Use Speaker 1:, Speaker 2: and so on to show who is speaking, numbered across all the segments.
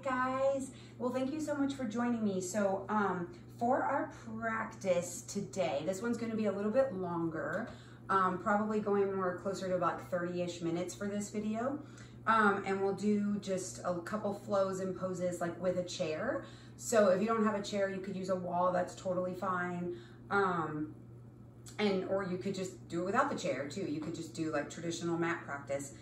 Speaker 1: guys. Well, thank you so much for joining me. So for our practice today, this one's going to be a little bit longer, probably going more closer to about 30-ish minutes for this video. And we'll do just a couple flows and poses like with a chair. So if you don't have a chair, you could use a wall, that's totally fine. Or you could just do it without the chair too. You could just do like traditional mat practice.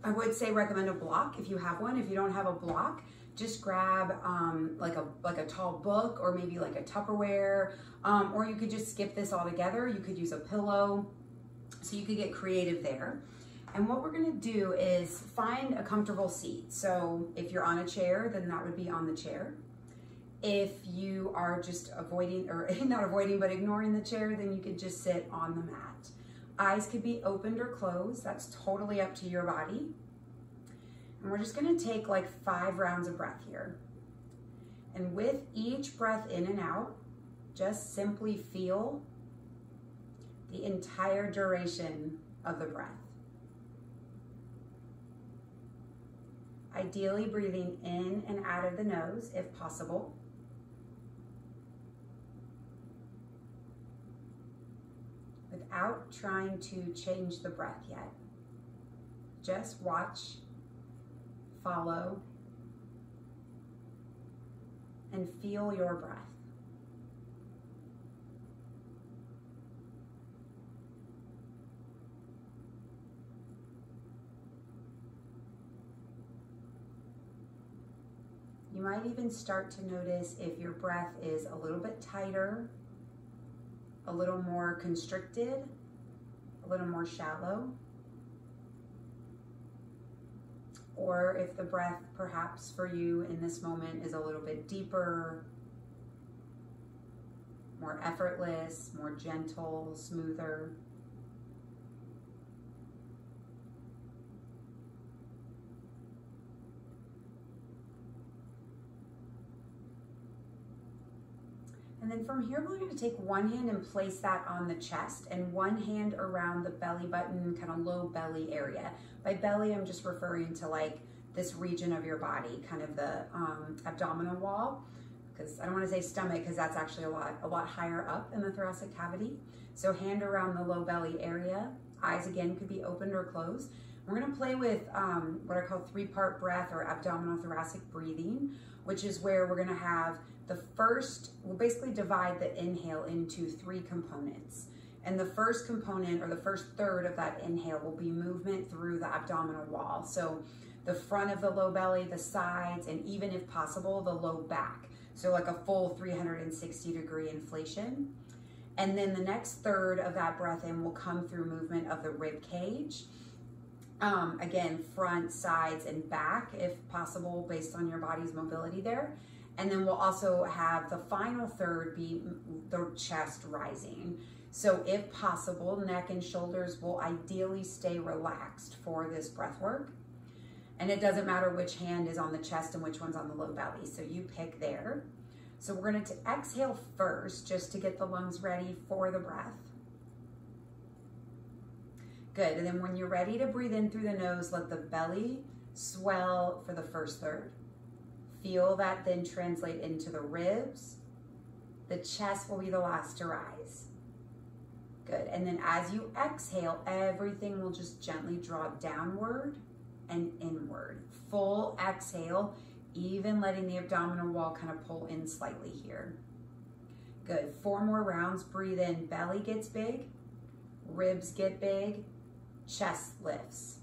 Speaker 1: I would say recommend a block if you have one. If you don't have a block, just grab like a tall book or maybe like a Tupperware, or you could just skip this all together. You could use a pillow, so you could get creative there. And what we're gonna do is find a comfortable seat. So if you're on a chair, then that would be on the chair. If you are just avoiding, or not avoiding, but ignoring the chair, then you could just sit on the mat. Eyes could be opened or closed. That's totally up to your body. And we're just gonna take like 5 rounds of breath here. And with each breath in and out, just simply feel the entire duration of the breath. Ideally breathing in and out of the nose if possible. Without trying to change the breath yet. Just watch, follow, and feel your breath. You might even start to notice if your breath is a little bit tighter, a little more constricted, a little more shallow, or if the breath perhaps for you in this moment is a little bit deeper, more effortless, more gentle, smoother. And then from here, we're going to take one hand and place that on the chest and one hand around the belly button, kind of low belly area. By belly, I'm just referring to like this region of your body, kind of the abdominal wall, because I don't want to say stomach because that's actually a lot higher up in the thoracic cavity. So hand around the low belly area. Eyes again could be opened or closed. We're going to play with what I call 3-part breath or abdominal thoracic breathing, which is where we're going to have the first, we'll basically divide the inhale into 3 components. And the first component, or the first third of that inhale, will be movement through the abdominal wall. So the front of the low belly, the sides, and even if possible, the low back. So like a full 360-degree inflation. And then the next third of that breath in will come through movement of the rib cage. Again, front, sides, and back, if possible, based on your body's mobility there. And then we'll also have the final third be the chest rising. So if possible, neck and shoulders will ideally stay relaxed for this breath work. And it doesn't matter which hand is on the chest and which one's on the low belly. So you pick there. So we're going to exhale first just to get the lungs ready for the breath. Good. And then when you're ready to breathe in through the nose, let the belly swell for the first third. Feel that then translate into the ribs. The chest will be the last to rise. Good. And then as you exhale, everything will just gently draw downward and inward. Full exhale, even letting the abdominal wall kind of pull in slightly here. Good. 4 more rounds. Breathe in. Belly gets big. Ribs get big. Chest lifts.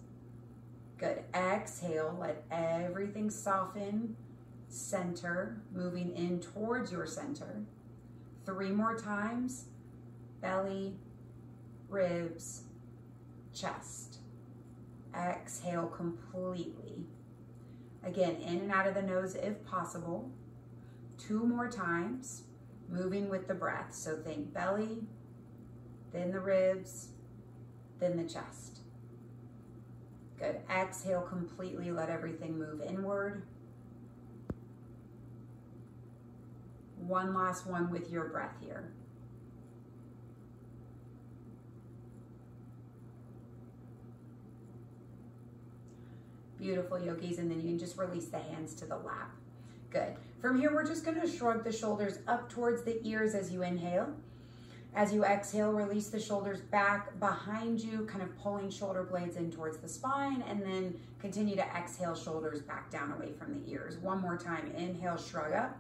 Speaker 1: Good. Exhale. Let everything soften. Center, moving in towards your center. 3 more times. Belly, ribs, chest. Exhale completely. Again, in and out of the nose if possible. 2 more times, moving with the breath. So think belly, then the ribs, then the chest. Good. Exhale completely, let everything move inward. One last one with your breath here. Beautiful, yogis, and then you can just release the hands to the lap. Good. From here, we're just gonna shrug the shoulders up towards the ears as you inhale. As you exhale, release the shoulders back behind you, kind of pulling shoulder blades in towards the spine, and then continue to exhale, shoulders back down away from the ears. One more time, inhale, shrug up.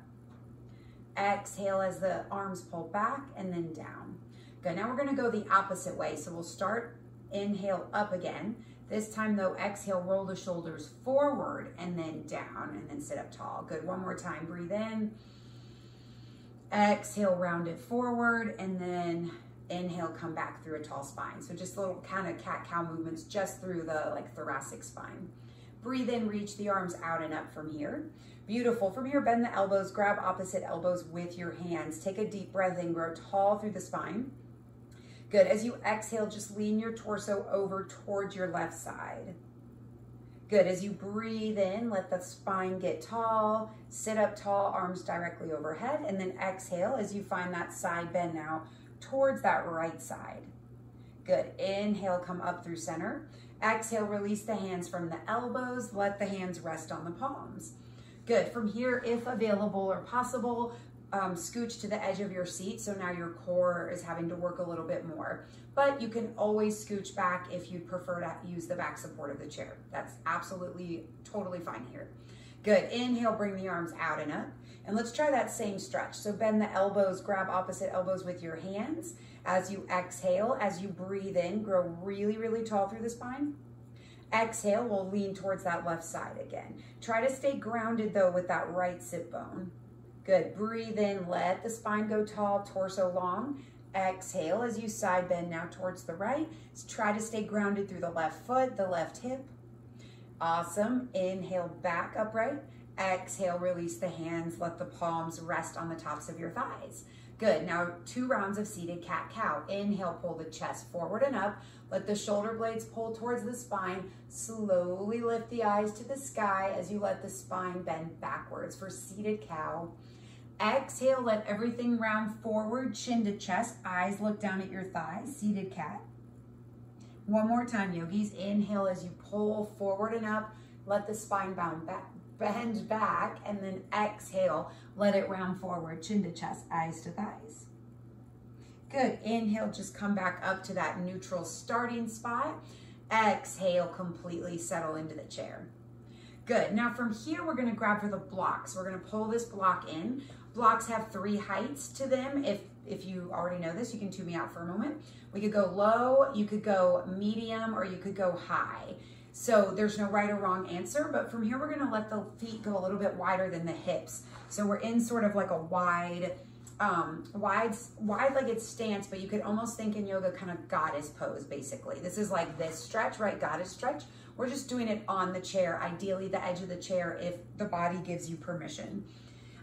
Speaker 1: Exhale as the arms pull back and then down. Good, now we're gonna go the opposite way. So we'll start, inhale up again. This time though, exhale, roll the shoulders forward and then down and then sit up tall. Good, one more time, breathe in. Exhale, round it forward, and then inhale, come back through a tall spine. So just little kind of cat-cow movements just through the thoracic spine. Breathe in, reach the arms out and up from here. Beautiful. From here, bend the elbows, grab opposite elbows with your hands. Take a deep breath in, grow tall through the spine. Good. As you exhale, just lean your torso over towards your left side. Good. As you breathe in, let the spine get tall, sit up tall, arms directly overhead, and then exhale as you find that side bend now towards that right side. Good. Inhale, come up through center. Exhale, release the hands from the elbows. Let the hands rest on the palms. Good. From here, if available or possible, scooch to the edge of your seat. So now your core is having to work a little bit more. But you can always scooch back if you'd prefer to use the back support of the chair. That's absolutely totally fine here. Good. Inhale, bring the arms out and up. And let's try that same stretch. So bend the elbows, grab opposite elbows with your hands. As you exhale, as you breathe in, grow really, really tall through the spine. Exhale, we'll lean towards that left side again. Try to stay grounded though with that right sit bone. Good. Breathe in, let the spine go tall, torso long. Exhale as you side bend now towards the right. Try to stay grounded through the left foot, the left hip. Awesome. Inhale, back upright. Exhale, release the hands. Let the palms rest on the tops of your thighs. Good. Now 2 rounds of seated cat-cow. Inhale, pull the chest forward and up. Let the shoulder blades pull towards the spine. Slowly lift the eyes to the sky as you let the spine bend backwards for seated cow. Exhale, let everything round forward, chin to chest, eyes look down at your thighs, seated cat. One more time, yogis. Inhale as you pull forward and up, let the spine bend back, and then exhale, let it round forward, chin to chest, eyes to thighs. Good. Inhale, just come back up to that neutral starting spot. Exhale, completely settle into the chair. Good. Now from here, we're going to grab for the blocks. We're going to pull this block in. Blocks have 3 heights to them. If you already know this, you can tune me out for a moment. We could go low, you could go medium, or you could go high. So there's no right or wrong answer, but from here, we're going to let the feet go a little bit wider than the hips. So we're in sort of like a wide legged stance, but you could almost think in yoga kind of goddess pose, basically. This is like this stretch, right? Goddess stretch. We're just doing it on the chair, ideally the edge of the chair if the body gives you permission.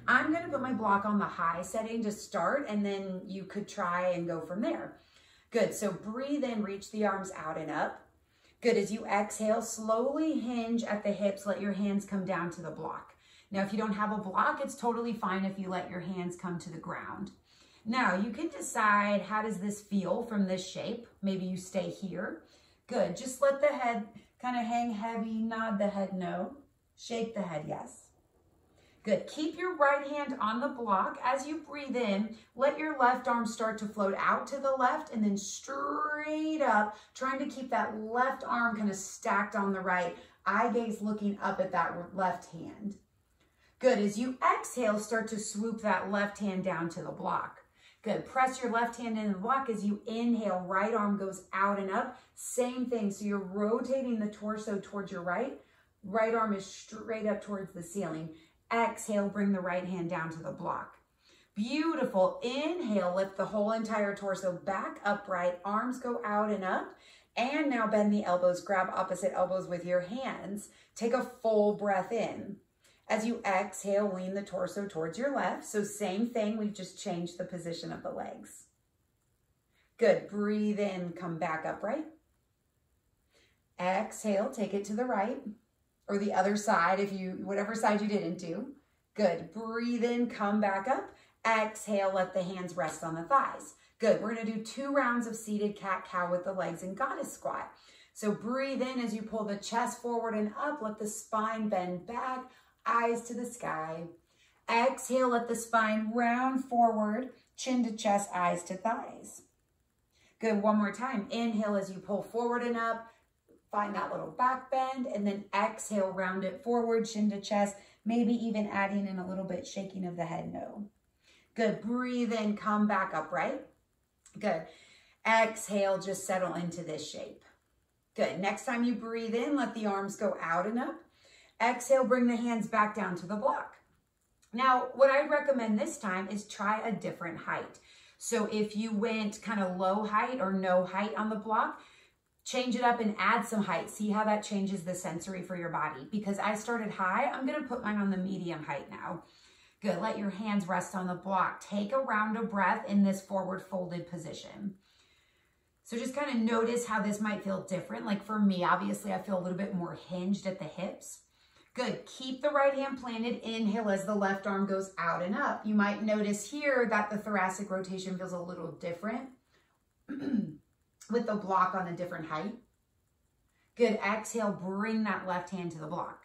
Speaker 1: I'm going to put my block on the high setting to start, and then you could try and go from there. Good. So breathe in, reach the arms out and up. Good. As you exhale, slowly hinge at the hips. Let your hands come down to the block. Now, if you don't have a block, it's totally fine if you let your hands come to the ground. Now, you can decide, how does this feel from this shape? Maybe you stay here. Good. Just let the head kind of hang heavy. Nod the head no. Shake the head yes. Good. Keep your right hand on the block. As you breathe in, let your left arm start to float out to the left and then straight up, trying to keep that left arm kind of stacked on the right. Eye gaze looking up at that left hand. Good. As you exhale, start to swoop that left hand down to the block. Good. Press your left hand into the block. As you inhale, right arm goes out and up. Same thing. So you're rotating the torso towards your right. Right arm is straight up towards the ceiling. Exhale, bring the right hand down to the block. Beautiful. Inhale, lift the whole entire torso back upright. Arms go out and up. And now bend the elbows. Grab opposite elbows with your hands. Take a full breath in. As you exhale, lean the torso towards your left. So same thing, we've just changed the position of the legs. Good. Breathe in, come back upright. Exhale, take it to the right. Or the other side, whatever side you didn't do. Good. Breathe in, come back up. Exhale, let the hands rest on the thighs. Good. We're going to do 2 rounds of seated cat-cow with the legs in goddess squat. So breathe in as you pull the chest forward and up. Let the spine bend back, eyes to the sky. Exhale, let the spine round forward, chin to chest, eyes to thighs. Good, one more time. Inhale as you pull forward and up. Find that little back bend, and then exhale, round it forward, chin to chest, maybe even adding in a little bit shaking of the head, no. Good, breathe in, come back upright. Good, exhale, just settle into this shape. Good, next time you breathe in, let the arms go out and up. Exhale, bring the hands back down to the block. Now, what I recommend this time is try a different height. So if you went kind of low height or no height on the block, change it up and add some height. See how that changes the sensory for your body. Because I started high, I'm gonna put mine on the medium height now. Good, let your hands rest on the block. Take a round of breath in this forward folded position. So just kind of notice how this might feel different. Like for me, obviously I feel a little bit more hinged at the hips. Good, keep the right hand planted. Inhale as the left arm goes out and up. You might notice here that the thoracic rotation feels a little different with the block on a different height. Good, exhale, bring that left hand to the block.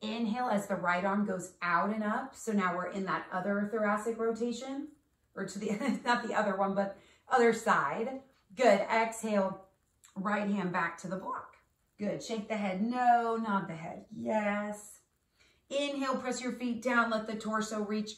Speaker 1: Inhale as the right arm goes out and up. So now we're in that other thoracic rotation, or to the, not the other one, but other side. Good, exhale, right hand back to the block. Good, shake the head, no, nod the head, yes. Inhale, press your feet down, let the torso reach,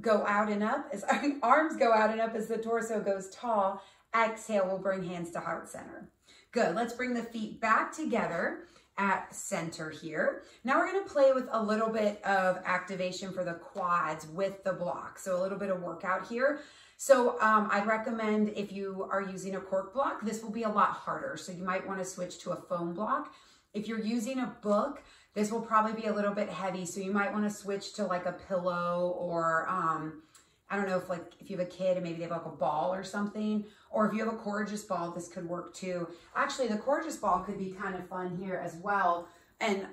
Speaker 1: go out and up, as arms go out and up as the torso goes tall. Exhale, we'll bring hands to heart center. Good, let's bring the feet back together at center here. Now we're gonna play with a little bit of activation for the quads with the block. So a little bit of workout here. So I'd recommend if you are using a cork block, this will be a lot harder. So you might want to switch to a foam block. If you're using a book, this will probably be a little bit heavy. So you might want to switch to like a pillow, or I don't know if you have a kid and maybe they have like a ball or something, or if you have a Courageous ball, this could work too. Actually, the Courageous ball could be kind of fun here as well. And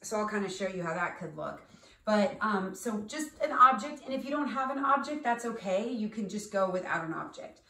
Speaker 1: so I'll kind of show you how that could look. But so just an object, and if you don't have an object, that's okay. You can just go without an object.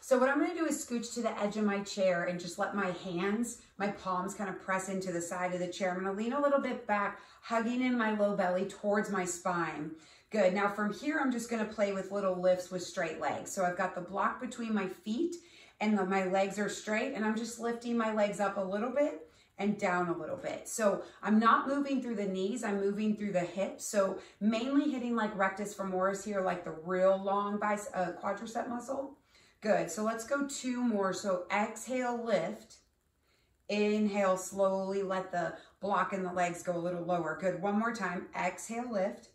Speaker 1: So what I'm gonna do is scooch to the edge of my chair and just let my hands, my palms kind of press into the side of the chair. I'm gonna lean a little bit back, hugging in my low belly towards my spine. Good, now from here, I'm just gonna play with little lifts with straight legs. So I've got the block between my feet and my legs are straight, and I'm just lifting my legs up a little bit and down a little bit. So I'm not moving through the knees, I'm moving through the hips. So mainly hitting like rectus femoris here, like the real long quadricep muscle. Good, so let's go 2 more. So exhale, lift. Inhale, slowly let the block and the legs go a little lower. Good, one more time. Exhale, lift.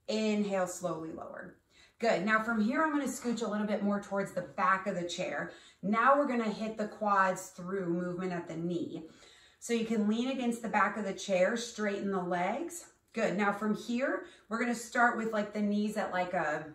Speaker 1: Inhale, slowly lower. Good, now from here, I'm gonna scooch a little bit more towards the back of the chair. Now we're gonna hit the quads through movement at the knee. So you can lean against the back of the chair, straighten the legs. Good, now from here, we're gonna start with like the knees at like a,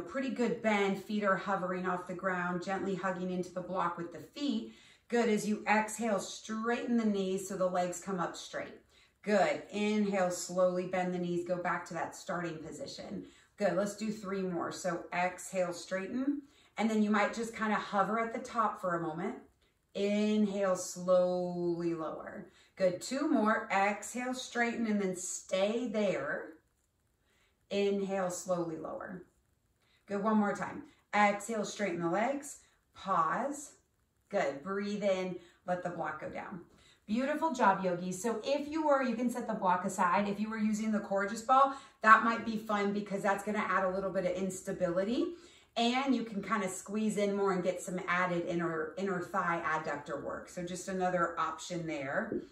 Speaker 1: pretty good bend. Feet are hovering off the ground, gently hugging into the block with the feet. Good, as you exhale, straighten the knees so the legs come up straight. Good, inhale, slowly bend the knees, go back to that starting position. Good, let's do 3 more. So exhale, straighten, and then you might just kind of hover at the top for a moment. Inhale, slowly lower. Good, 2 more. Exhale, straighten, and then stay there. Inhale, slowly lower. Good, 1 more time. Exhale, straighten the legs. Pause. Good, breathe in, let the block go down. Beautiful job, yogis. So if you can set the block aside. If you were using the Courageous ball, that might be fun because that's gonna add a little bit of instability, and you can kind of squeeze in more and get some added inner thigh adductor work. So just another option there.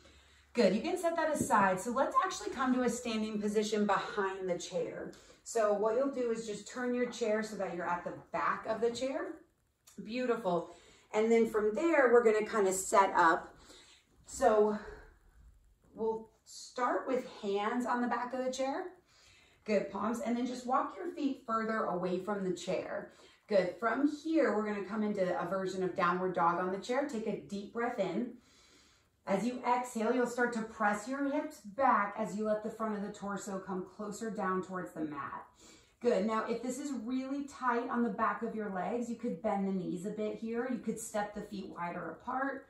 Speaker 1: Good, you can set that aside. So let's actually come to a standing position behind the chair. So what you'll do is just turn your chair so that you're at the back of the chair. Beautiful. And then from there, we're gonna kind of set up. So we'll start with hands on the back of the chair. Good, palms, and then just walk your feet further away from the chair. Good, from here, we're gonna come into a version of downward dog on the chair. Take a deep breath in. As you exhale, you'll start to press your hips back as you let the front of the torso come closer down towards the mat. Good, now if this is really tight on the back of your legs, you could bend the knees a bit here. You could step the feet wider apart.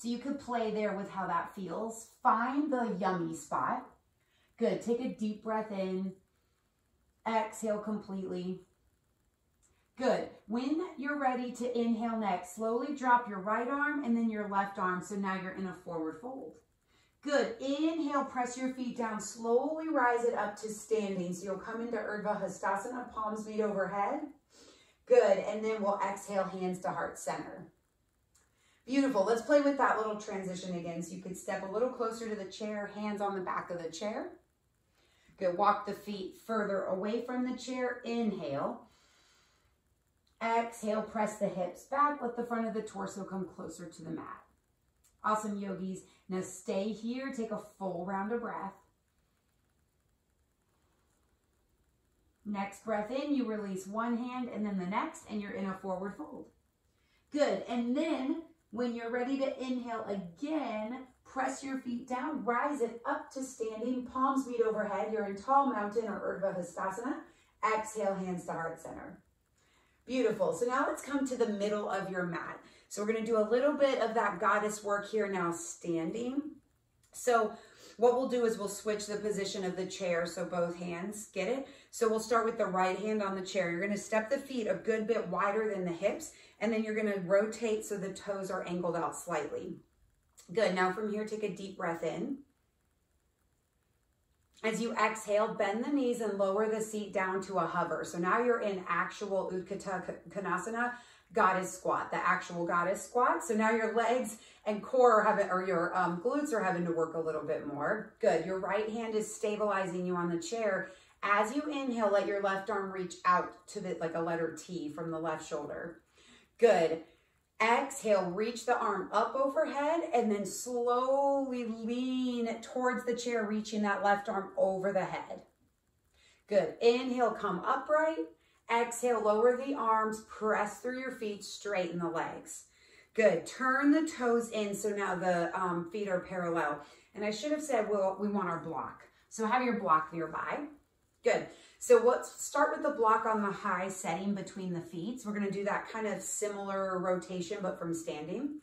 Speaker 1: So you could play there with how that feels. Find the yummy spot. Good. Take a deep breath in. Exhale completely. Good. When you're ready to inhale next, slowly drop your right arm and then your left arm. So now you're in a forward fold. Good. Inhale, press your feet down. Slowly rise it up to standing. So you'll come into Urdhva Hastasana, palms meet overhead. Good. And then we'll exhale, hands to heart center. Beautiful. Let's play with that little transition again. So you could step a little closer to the chair, hands on the back of the chair. Good. Walk the feet further away from the chair. Inhale. Exhale, press the hips back. Let the front of the torso come closer to the mat. Awesome, yogis. Now stay here. Take a full round of breath. Next breath in, you release one hand and then the next, and you're in a forward fold. Good. And then when you're ready to inhale again, press your feet down, rise it up to standing, palms meet overhead. You're in tall mountain or Urdhva Hastasana. Exhale, hands to heart center. Beautiful. So now let's come to the middle of your mat. So we're going to do a little bit of that goddess work here now standing. So what we'll do is we'll switch the position of the chair. So both hands, get it? So we'll start with the right hand on the chair. You're going to step the feet a good bit wider than the hips, and then you're going to rotate so the toes are angled out slightly. Good. Now from here, take a deep breath in. As you exhale, bend the knees and lower the seat down to a hover. So now you're in actual Utthita Konasana, goddess squat, the actual goddess squat. So now your legs and core are having, or your glutes are having to work a little bit more. Good. Your right hand is stabilizing you on the chair. As you inhale, let your left arm reach out to the, like a letter T from the left shoulder. Good. Exhale, reach the arm up overhead and then slowly lean towards the chair, reaching that left arm over the head. Good. Inhale, come upright. Exhale, lower the arms, press through your feet, straighten the legs. Good. Turn the toes in so now the feet are parallel. And I should have said, well, we want our block. So have your block nearby. Good. So let's start with the block on the high setting between the feet. So we're going to do that kind of similar rotation, but from standing.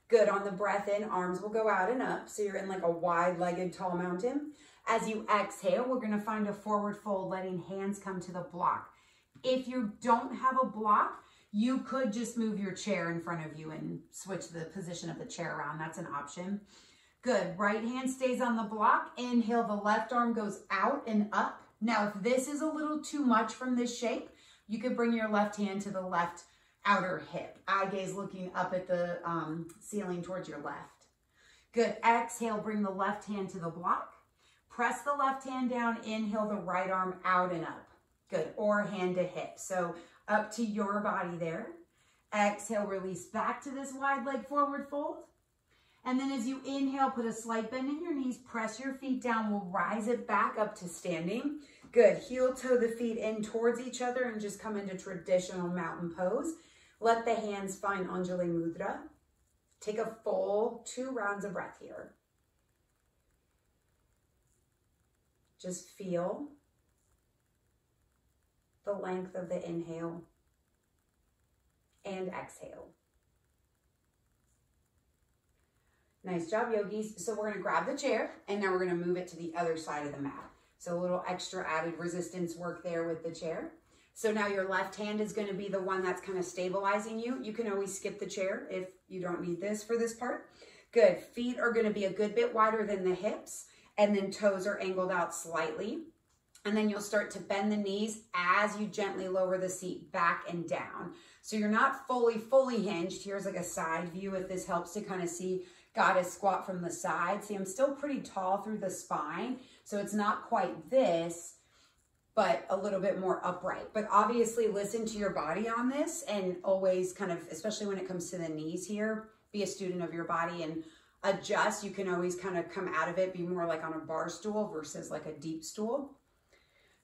Speaker 1: Good. On the breath in, arms will go out and up. So you're in like a wide-legged tall mountain. As you exhale, we're going to find a forward fold, letting hands come to the block. If you don't have a block, you could just move your chair in front of you and switch the position of the chair around. That's an option. Good. Right hand stays on the block. Inhale, the left arm goes out and up. Now, if this is a little too much from this shape, you could bring your left hand to the left outer hip. Eye gaze looking up at the ceiling towards your left. Good. Exhale, bring the left hand to the block. Press the left hand down. Inhale, the right arm out and up. Good. Or hand to hip. So up to your body there. Exhale, release back to this wide leg forward fold. And then as you inhale, put a slight bend in your knees, press your feet down. We'll rise it back up to standing. Good. Heel toe the feet in towards each other and just come into traditional mountain pose. Let the hands find Anjali Mudra. Take a full 2 rounds of breath here. Just feel the length of the inhale and exhale. Nice job, yogis. So we're going to grab the chair and now we're going to move it to the other side of the mat. So a little extra added resistance work there with the chair. So now your left hand is going to be the one that's kind of stabilizing you. You can always skip the chair if you don't need this for this part. Good. Feet are going to be a good bit wider than the hips, and then toes are angled out slightly. And then you'll start to bend the knees as you gently lower the seat back and down. So you're not fully hinged. Here's like a side view if this helps to kind of see goddess squat from the side. See, I'm still pretty tall through the spine, so it's not quite this, but a little bit more upright. But obviously listen to your body on this and always kind of, especially when it comes to the knees here, be a student of your body and adjust. You can always kind of come out of it, be more like on a bar stool versus like a deep stool.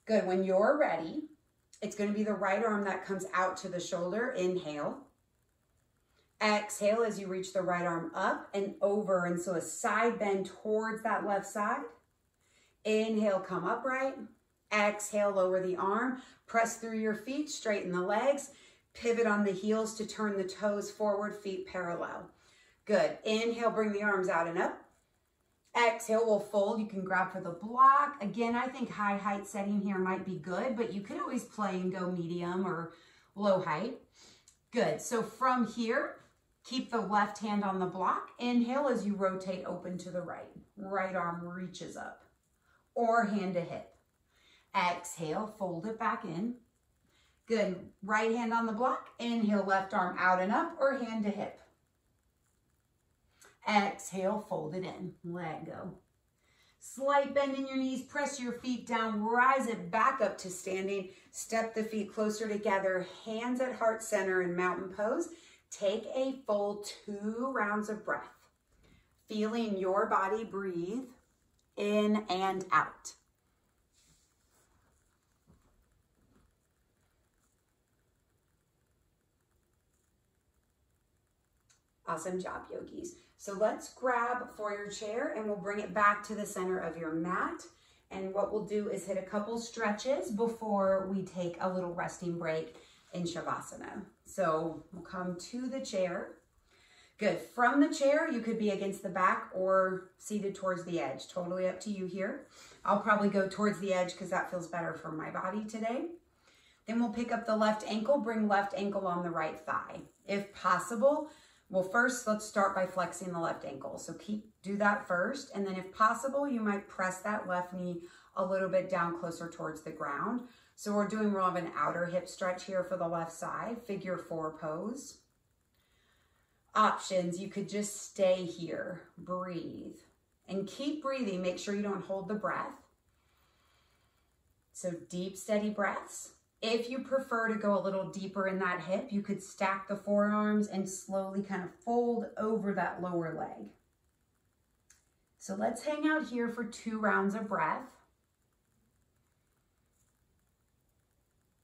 Speaker 1: Good. When you're ready, it's going to be the right arm that comes out to the shoulder. Inhale. Exhale as you reach the right arm up and over. And so a side bend towards that left side. Inhale, come upright. Exhale, lower the arm. Press through your feet, straighten the legs. Pivot on the heels to turn the toes forward, feet parallel. Good. Inhale, bring the arms out and up. Exhale, we'll fold. You can grab for the block. Again, I think high height setting here might be good, but you could always play and go medium or low height. Good. So from here, keep the left hand on the block. Inhale as you rotate open to the right. Right arm reaches up or hand to hip. Exhale, fold it back in. Good. Right hand on the block. Inhale, left arm out and up or hand to hip. Exhale, fold it in. Let go. Slight bend in your knees. Press your feet down. Rise it back up to standing. Step the feet closer together. Hands at heart center in mountain pose. Take a full 2 rounds of breath. Feeling your body breathe in and out. Awesome job, yogis. So let's grab for your chair and we'll bring it back to the center of your mat. And what we'll do is hit a couple stretches before we take a little resting break in Shavasana. So we'll come to the chair. Good. From the chair, you could be against the back or seated towards the edge. Totally up to you here. I'll probably go towards the edge because that feels better for my body today. Then we'll pick up the left ankle, bring left ankle on the right thigh. If possible, well, first, let's start by flexing the left ankle. So do that first. And then if possible, you might press that left knee a little bit down closer towards the ground. So we're doing more of an outer hip stretch here for the left side, figure 4 pose. Options, you could just stay here, breathe, and keep breathing. Make sure you don't hold the breath. So deep, steady breaths. If you prefer to go a little deeper in that hip, you could stack the forearms and slowly kind of fold over that lower leg. So let's hang out here for 2 rounds of breath.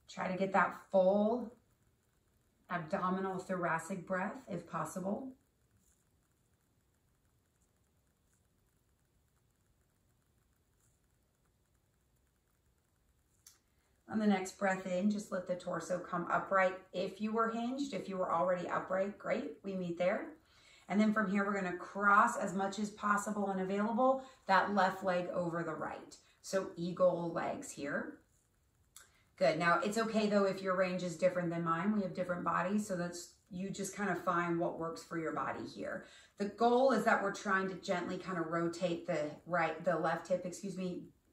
Speaker 1: Try to get that full abdominal thoracic breath if possible. On the next breath in, just let the torso come upright. If you were hinged, if you were already upright, great, we meet there. And then from here, we're gonna cross as much as possible and available that left leg over the right. So eagle legs here. Good, now it's okay though if your range is different than mine. We have different bodies, so you just kind of find what works for your body here. The goal is that we're trying to gently kind of rotate the left hip,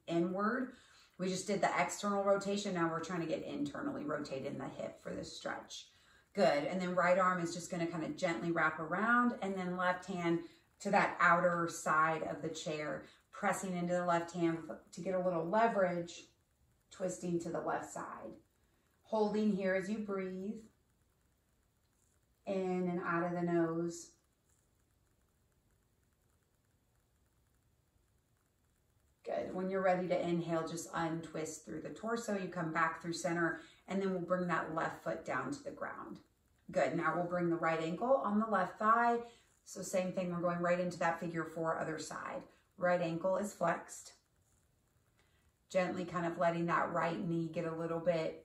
Speaker 1: inward. We just did the external rotation. Now we're trying to get internally rotated in the hip for this stretch. Good. And then right arm is just going to kind of gently wrap around, and then left hand to that outer side of the chair, pressing into the left hand to get a little leverage, twisting to the left side. Holding here as you breathe in and out of the nose. Good. When you're ready to inhale, just untwist through the torso. You come back through center, and then we'll bring that left foot down to the ground. Good. Now we'll bring the right ankle on the left thigh. So same thing, we're going right into that figure 4 other side. Right ankle is flexed. Gently kind of letting that right knee get a little bit,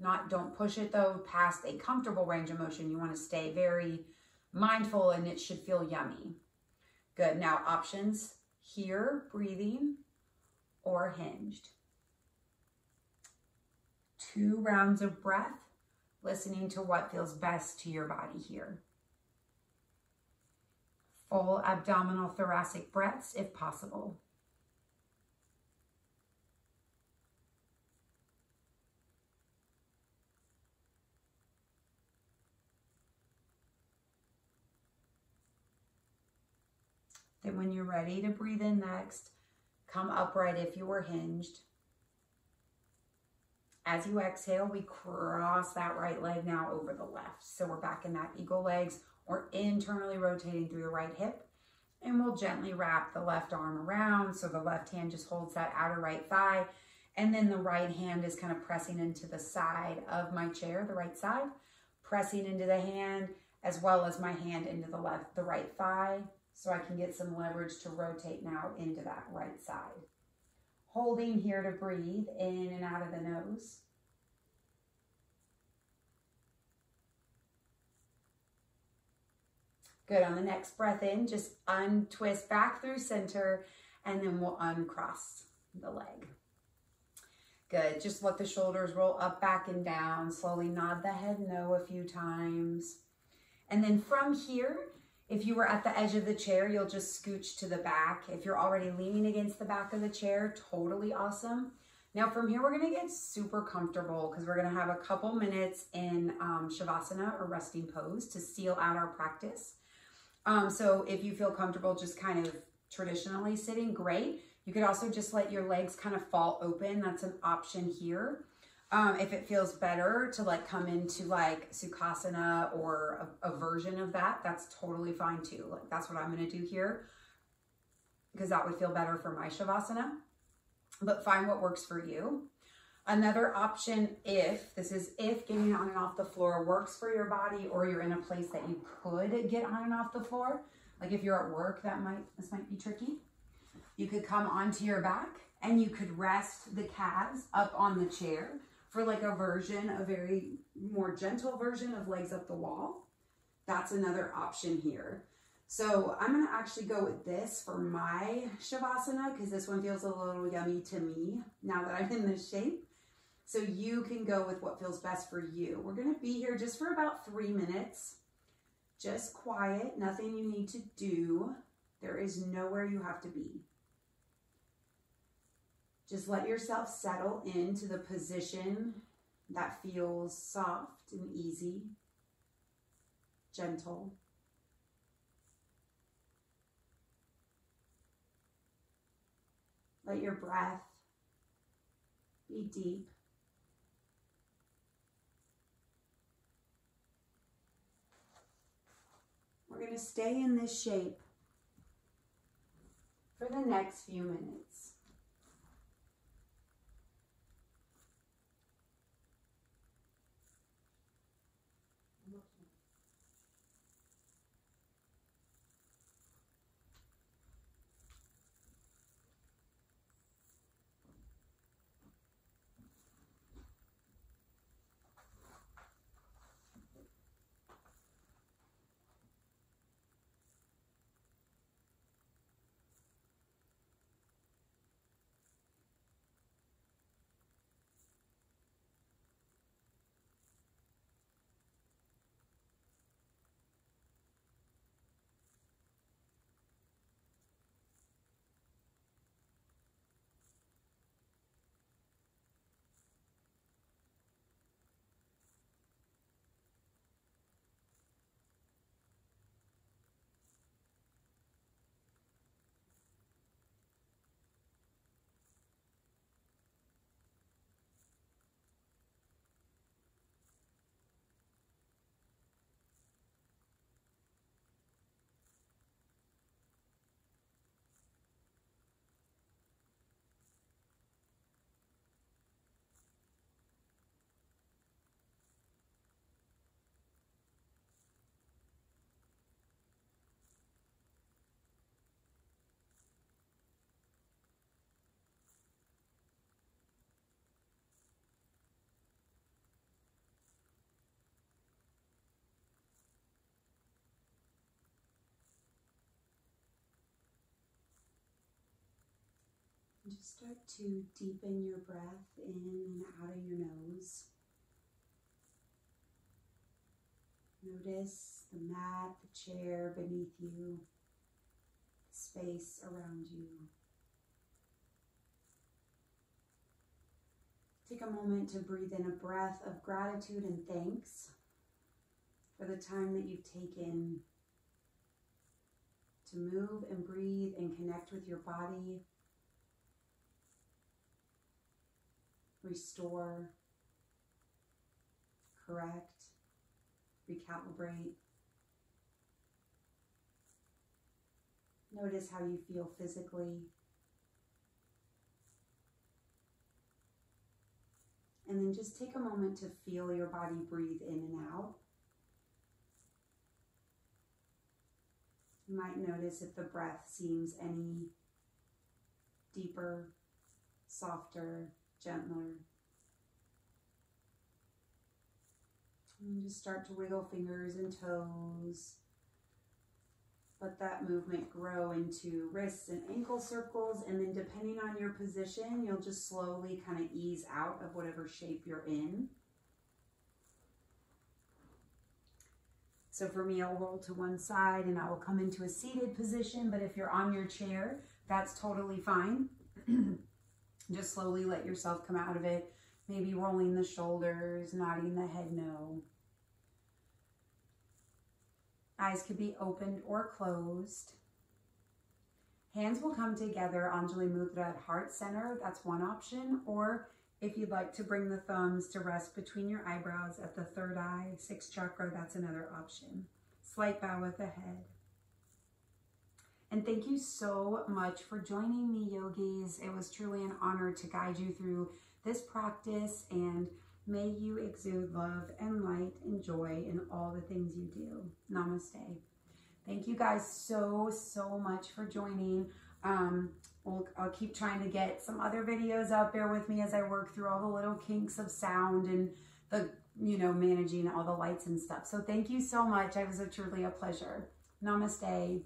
Speaker 1: don't push it though, past a comfortable range of motion. You want to stay very mindful, and it should feel yummy. Good. Now options here, breathing or hinged. 2 rounds of breath, listening to what feels best to your body here. Full abdominal thoracic breaths if possible. Then when you're ready to breathe in next, come upright if you were hinged. As you exhale, we cross that right leg now over the left. So we're back in that eagle legs, or internally rotating through the right hip. And we'll gently wrap the left arm around. So the left hand just holds that outer right thigh. And then the right hand is kind of pressing into the side of my chair, the right side, pressing into the hand, as well as my hand into the right thigh. So I can get some leverage to rotate now into that right side. Holding here to breathe in and out of the nose. Good. On the next breath in, just untwist back through center, and then we'll uncross the leg. Good. Just let the shoulders roll up, back, and down. Slowly nod the head no a few times. And then from here, if you were at the edge of the chair, you'll just scooch to the back. If you're already leaning against the back of the chair, totally awesome. Now from here, we're gonna get super comfortable because we're gonna have a couple minutes in Shavasana or resting pose to seal out our practice. So if you feel comfortable just kind of traditionally sitting, great. You could also just let your legs kind of fall open. That's an option here. If it feels better to like come into like Sukhasana or a version of that, that's totally fine too. Like that's what I'm going to do here because that would feel better for my Shavasana, but find what works for you. Another option, if getting on and off the floor works for your body, or you're in a place that you could get on and off the floor, like if you're at work, this might be tricky. You could come onto your back and you could rest the calves up on the chair for like a very more gentle version of legs up the wall. That's another option here. So I'm gonna actually go with this for my Shavasana because this one feels a little yummy to me now that I'm in this shape. So you can go with what feels best for you. We're gonna be here just for about 3 minutes. Just quiet, nothing you need to do. There is nowhere you have to be. Just let yourself settle into the position that feels soft and easy, gentle. Let your breath be deep. We're going to stay in this shape for the next few minutes. Just start to deepen your breath in and out of your nose. Notice the mat, the chair beneath you, the space around you. Take a moment to breathe in a breath of gratitude and thanks for the time that you've taken to move and breathe and connect with your body. Restore, correct, recalibrate. Notice how you feel physically. And then just take a moment to feel your body breathe in and out. You might notice if the breath seems any deeper, softer, gentler. And just start to wiggle fingers and toes. let that movement grow into wrists and ankle circles. And then depending on your position, you'll just slowly kind of ease out of whatever shape you're in. So for me, I'll roll to one side and I will come into a seated position. But if you're on your chair, that's totally fine. Just slowly let yourself come out of it. Maybe rolling the shoulders, nodding the head no. Eyes could be opened or closed. Hands will come together, Anjali Mudra at heart center. That's one option. Or if you'd like to bring the thumbs to rest between your eyebrows at the third eye, sixth chakra, that's another option. Slight bow with the head. And thank you so much for joining me, yogis. It was truly an honor to guide you through this practice, and may you exude love and light and joy in all the things you do. Namaste. Thank you guys so much for joining. I'll keep trying to get some other videos out there with me as I work through all the little kinks of sound and the, managing all the lights and stuff. So thank you so much. It was truly a pleasure. Namaste.